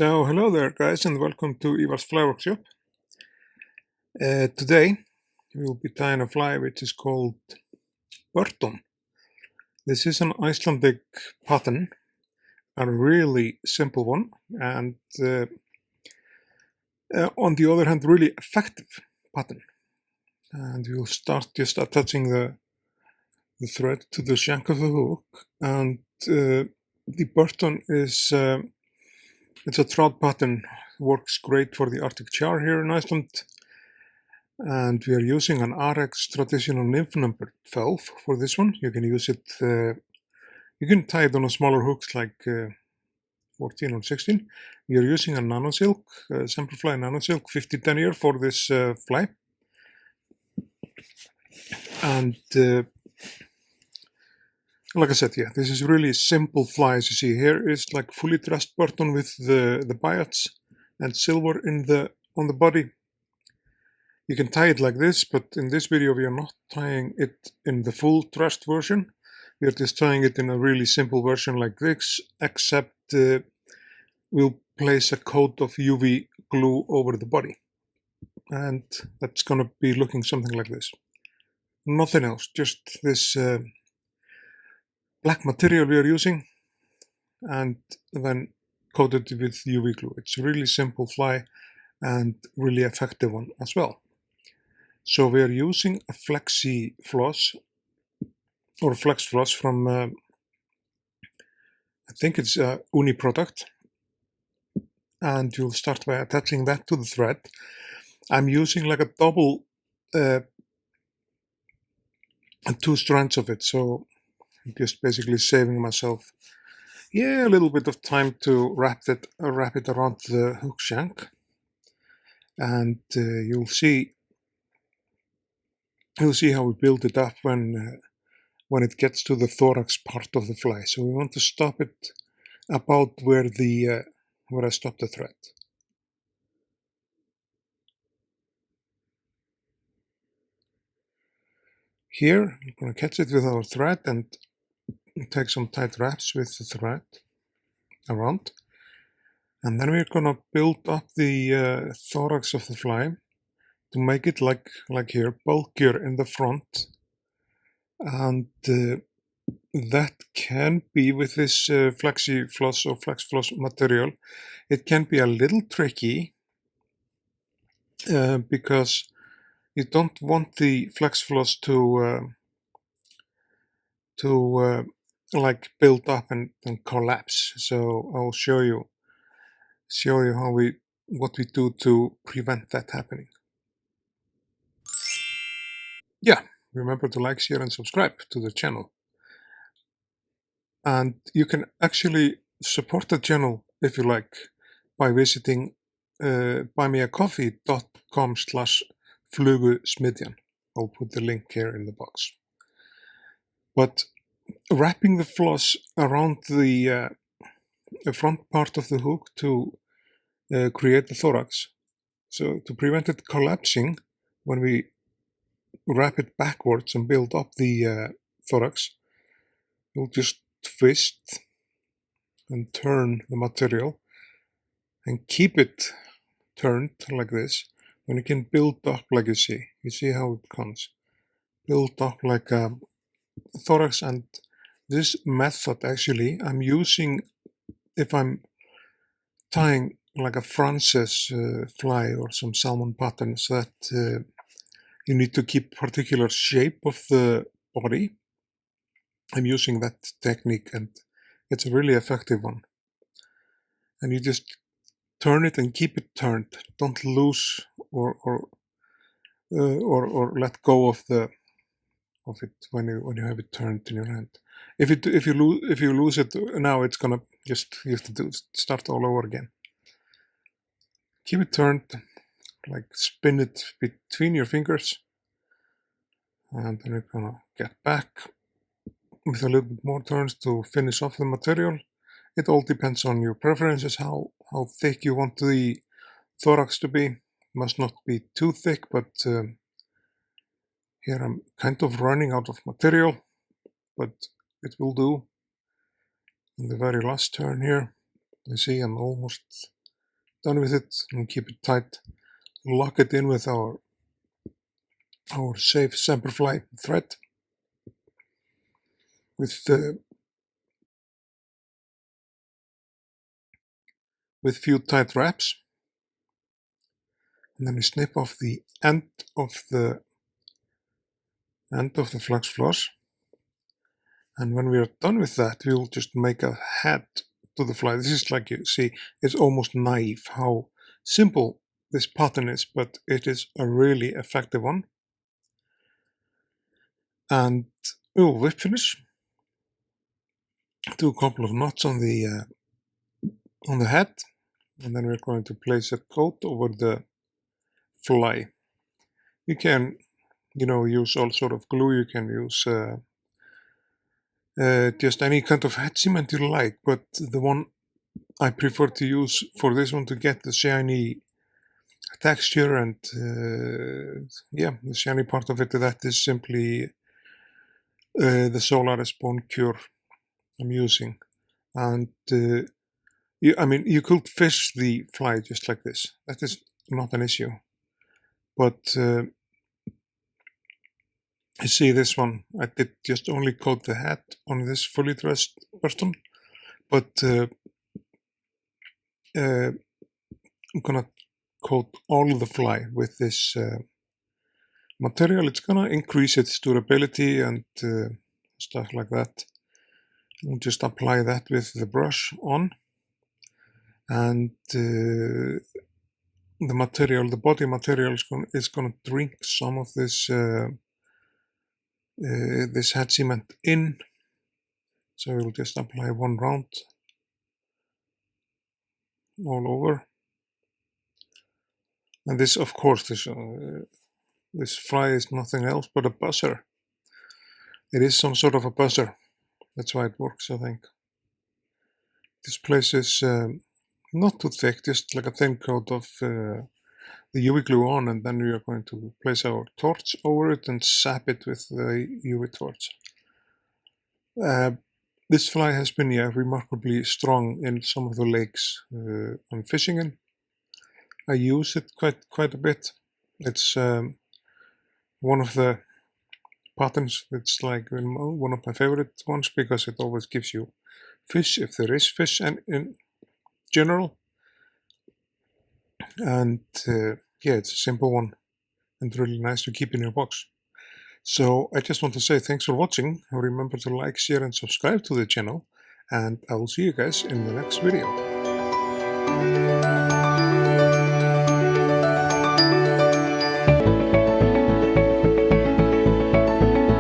So hello there guys and welcome to Ívar's Fly Workshop. Today we will be tying a fly which is called Burton. This is an Icelandic pattern, a really simple one, and on the other hand really effective pattern. And we'll start just attaching the thread to the shank of the hook, and the Burton is it's a trout pattern, works great for the Arctic char here in Iceland, and we are using an Ahrex traditional nymph number 12 for this one. You can use it, you can tie it on a smaller hooks like 14 or 16. We are using a Nano silk, Semperfli Nano silk 50-10 year for this fly. And like I said, yeah, this is really simple fly. As you see here is like fully dressed Burton with the biots and silver on the body. You can tie it like this, but in this video we are not tying it in the full dressed version. We are just tying it in a really simple version like this, except we'll place a coat of UV glue over the body. And that's gonna be looking something like this. Nothing else, just this black material we are using, and then coated with UV glue. It's a really simple fly and really effective one as well. So we are using a flexi floss or flex floss from I think it's a UNI product, and you'll start by attaching that to the thread. I'm using like a double 2 strands of it, so I'm just basically saving myself a little bit of time to wrap it around the hook shank. And you'll see how we build it up when it gets to the thorax part of the fly. So we want to stop it about where I stopped the thread. Here I'm going to catch it with our thread and take some tight wraps with the thread around, and then we're going to build up the thorax of the fly to make it like here, bulkier in the front. And that can be with this flexi floss or flex floss material. It can be a little tricky because you don't want the flex floss to like build up and collapse. So I'll show you what we do to prevent that happening. Yeah, remember to like, share and subscribe to the channel. And you can actually support the channel if you like by visiting buymeacoffee.com/flugusmidjan. I'll put the link here in the box. But wrapping the floss around the front part of the hook to create the thorax, so to prevent it collapsing when we wrap it backwards and build up the thorax, you'll just twist and turn the material and keep it turned like this. When you can build up like you see how it comes, build up like a thorax. And this method actually I'm using if I'm tying like a Frances fly or some salmon patterns that you need to keep particular shape of the body. I'm using that technique and it's a really effective one. And you just turn it and keep it turned. Don't lose or let go of it when you have it turned in your hand. If you lose it now, it's gonna you have to start all over again. Keep it turned, like spin it between your fingers, and then you're gonna get back with a little bit more turns to finish off the material. It all depends on your preferences, how thick you want the thorax to be. Must not be too thick, but here I'm kind of running out of material, but it will do. In the very last turn here, you see I'm almost done with it, and keep it tight. Lock it in with our safe Semperfli thread with few tight wraps, and then we snip off the end of the flex floss. And when we are done with that, we'll just make a head to the fly. This is, like you see, it's almost naive how simple this pattern is, but it is a really effective one. And we'll whip finish. Do a couple of knots on the head, and then we're going to place a coat over the fly. You can, use all sort of glue. You can use just any kind of head cement you like, but the one I prefer to use for this one to get the shiny texture and the shiny part of it, that is simply the Solaris Bone Cure I'm using. And you could fish the fly just like this. That is not an issue. But you see this one, I did just only coat the head on this fully dressed Burton, but I'm gonna coat all the fly with this material. It's gonna increase its durability and stuff like that. We'll just apply that with the brush on, and the body material is gonna drink some of this this head cement in. So we'll just apply one round all over. And this, of course, this fly is nothing else but a buzzer. It is some sort of a buzzer. That's why it works, I think. This place is not too thick, just like a thin coat of the UV glue on, and then we are going to place our torch over it and zap it with the UV torch. This fly has been remarkably strong in some of the lakes I'm fishing in. I use it quite a bit. It's one of the patterns. It's like one of my favorite ones because it always gives you fish if there is fish, and in general. And it's a simple one and really nice to keep in your box. So I just want to say thanks for watching. Remember to like, share, and subscribe to the channel, and I will see you guys in the next video.